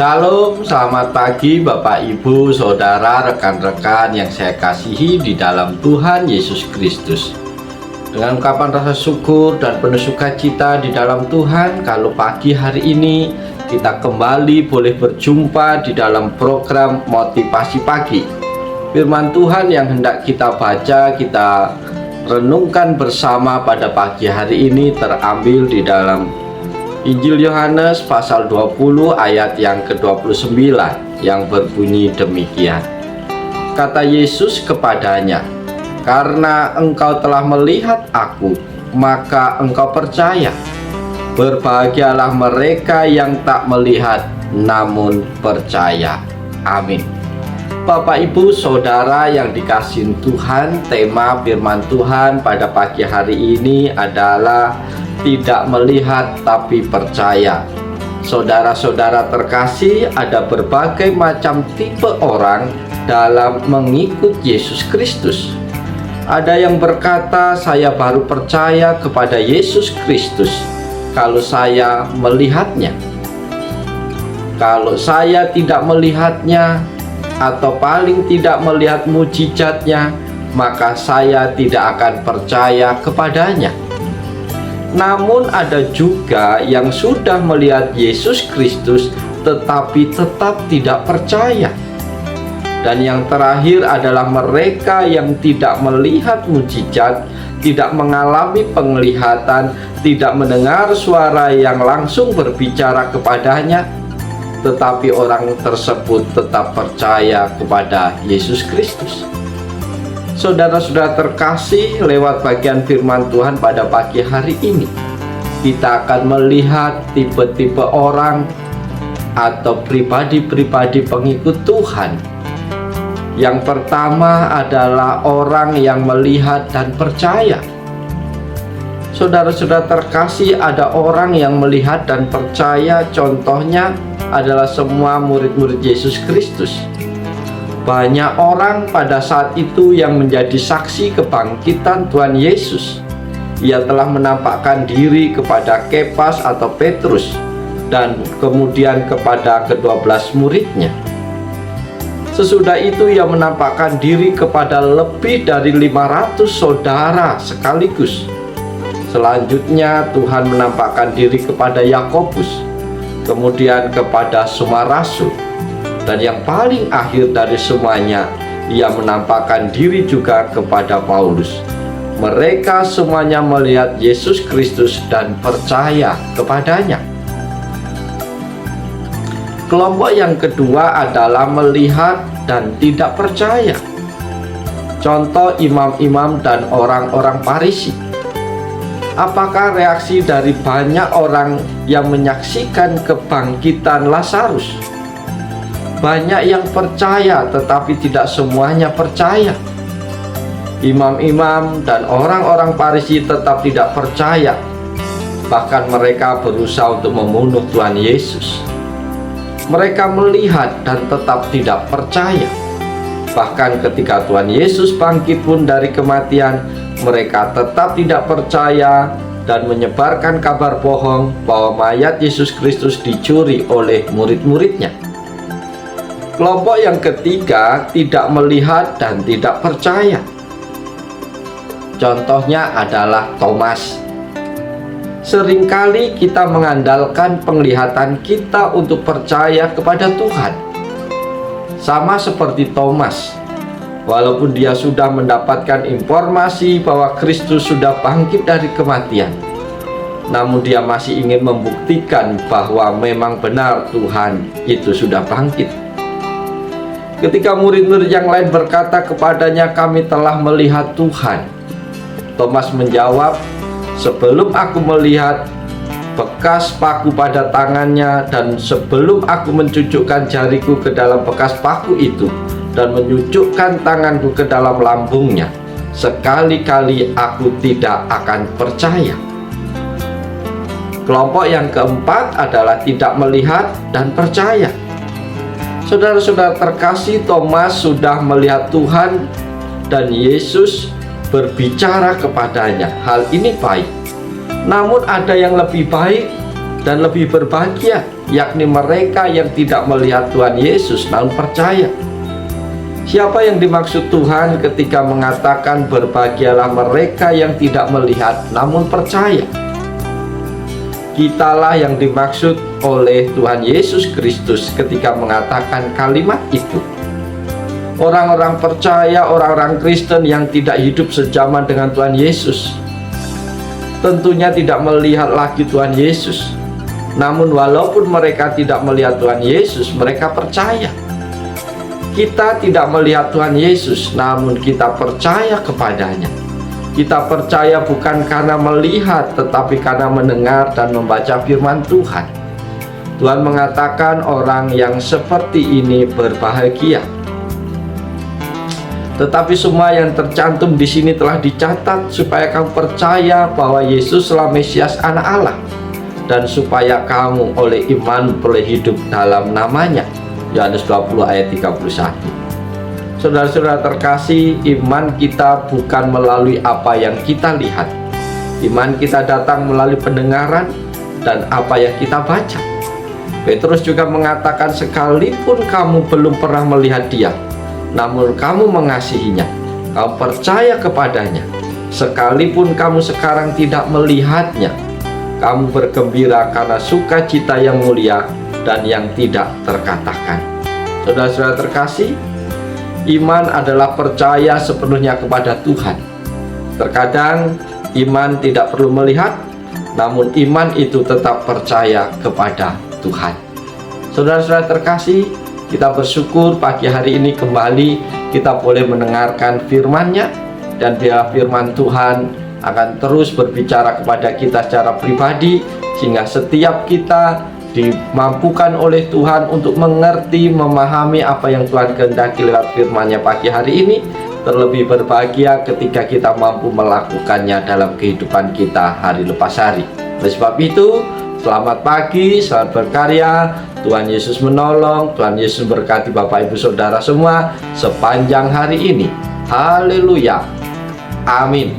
Shalom, selamat pagi Bapak Ibu, Saudara, rekan-rekan yang saya kasihi di dalam Tuhan Yesus Kristus. Dengan ungkapan rasa syukur dan penuh sukacita di dalam Tuhan, kalau pagi hari ini kita kembali boleh berjumpa di dalam program Motivasi Pagi. Firman Tuhan yang hendak kita baca, kita renungkan bersama pada pagi hari ini terambil di dalam Injil Yohanes pasal 20 ayat yang ke-29 yang berbunyi demikian. Kata Yesus kepadanya, "Karena engkau telah melihat aku, maka engkau percaya. Berbahagialah mereka yang tak melihat namun percaya." Amin. Bapak Ibu Saudara yang dikasihi Tuhan, tema firman Tuhan pada pagi hari ini adalah tidak melihat tapi percaya. Saudara-saudara terkasih, ada berbagai macam tipe orang dalam mengikut Yesus Kristus. Ada yang berkata, saya baru percaya kepada Yesus Kristus kalau saya melihatnya. Kalau saya tidak melihatnya atau paling tidak melihat mujizatnya, maka saya tidak akan percaya kepadanya. Namun ada juga yang sudah melihat Yesus Kristus tetapi tetap tidak percaya. Dan yang terakhir adalah mereka yang tidak melihat mujizat, tidak mengalami penglihatan, tidak mendengar suara yang langsung berbicara kepadanya, tetapi orang tersebut tetap percaya kepada Yesus Kristus. Saudara-saudara terkasih, lewat bagian firman Tuhan pada pagi hari ini, kita akan melihat tipe-tipe orang atau pribadi-pribadi pengikut Tuhan. Yang pertama adalah orang yang melihat dan percaya. Saudara-saudara terkasih, ada orang yang melihat dan percaya, contohnya adalah semua murid-murid Yesus Kristus. Banyak orang pada saat itu yang menjadi saksi kebangkitan Tuhan Yesus. Ia telah menampakkan diri kepada Kefas atau Petrus dan kemudian kepada ke-12 muridnya. Sesudah itu ia menampakkan diri kepada lebih dari 500 saudara sekaligus. Selanjutnya Tuhan menampakkan diri kepada Yakobus, kemudian kepada semua rasul. Dan yang paling akhir dari semuanya, ia menampakkan diri juga kepada Paulus. Mereka semuanya melihat Yesus Kristus dan percaya kepadanya. Kelompok yang kedua adalah melihat dan tidak percaya. Contoh imam-imam dan orang-orang Farisi. Apakah reaksi dari banyak orang yang menyaksikan kebangkitan Lazarus? Banyak yang percaya, tetapi tidak semuanya percaya. Imam-imam dan orang-orang Farisi tetap tidak percaya. Bahkan mereka berusaha untuk membunuh Tuhan Yesus. Mereka melihat dan tetap tidak percaya. Bahkan ketika Tuhan Yesus bangkit pun dari kematian, mereka tetap tidak percaya dan menyebarkan kabar bohong bahwa mayat Yesus Kristus dicuri oleh murid-muridnya. Kelompok yang ketiga tidak melihat dan tidak percaya. Contohnya adalah Thomas. Seringkali kita mengandalkan penglihatan kita untuk percaya kepada Tuhan. Sama seperti Thomas, walaupun dia sudah mendapatkan informasi bahwa Kristus sudah bangkit dari kematian, namun dia masih ingin membuktikan bahwa memang benar Tuhan itu sudah bangkit. Ketika murid-murid yang lain berkata kepadanya, "Kami telah melihat Tuhan," Thomas menjawab, "Sebelum aku melihat bekas paku pada tangannya dan sebelum aku mencucukkan jariku ke dalam bekas paku itu dan menyucukkan tanganku ke dalam lambungnya, sekali-kali aku tidak akan percaya." Kelompok yang keempat adalah tidak melihat dan percaya. Saudara-saudara terkasih, Thomas sudah melihat Tuhan dan Yesus berbicara kepadanya. Hal ini baik. Namun ada yang lebih baik dan lebih berbahagia. yakni mereka yang tidak melihat Tuhan Yesus namun percaya. Siapa yang dimaksud Tuhan ketika mengatakan berbahagialah mereka yang tidak melihat namun percaya? Kitalah yang dimaksud oleh Tuhan Yesus Kristus ketika mengatakan kalimat itu. Orang-orang percaya, orang-orang Kristen yang tidak hidup sejaman dengan Tuhan Yesus tentunya tidak melihat lagi Tuhan Yesus. Namun walaupun mereka tidak melihat Tuhan Yesus, mereka percaya. Kita tidak melihat Tuhan Yesus, namun kita percaya kepadanya. Kita percaya bukan karena melihat, tetapi karena mendengar dan membaca firman Tuhan. Tuhan mengatakan orang yang seperti ini berbahagia. Tetapi semua yang tercantum di sini telah dicatat supaya kamu percaya bahwa Yesuslah Mesias Anak Allah, dan supaya kamu oleh iman boleh hidup dalam namanya. Yohanes 20 ayat 31. Saudara-saudara terkasih, iman kita bukan melalui apa yang kita lihat. Iman kita datang melalui pendengaran dan apa yang kita baca. Petrus juga mengatakan, sekalipun kamu belum pernah melihat Dia, namun kamu mengasihinya, kamu percaya kepadanya. Sekalipun kamu sekarang tidak melihatnya, kamu bergembira karena sukacita yang mulia dan yang tidak terkatakan. Saudara-saudara terkasih, iman adalah percaya sepenuhnya kepada Tuhan. Terkadang iman tidak perlu melihat, namun iman itu tetap percaya kepada Tuhan. Saudara-saudara terkasih, kita bersyukur pagi hari ini kembali kita boleh mendengarkan firman-Nya, dan biarlah firman Tuhan akan terus berbicara kepada kita secara pribadi, sehingga setiap kita dimampukan oleh Tuhan untuk mengerti, memahami apa yang Tuhan kehendaki lewat firman-Nya pagi hari ini. Terlebih berbahagia ketika kita mampu melakukannya dalam kehidupan kita hari lepas hari. Oleh sebab itu, selamat pagi, selamat berkarya. Tuhan Yesus menolong, Tuhan Yesus berkati Bapak Ibu Saudara semua sepanjang hari ini. Haleluya. Amin.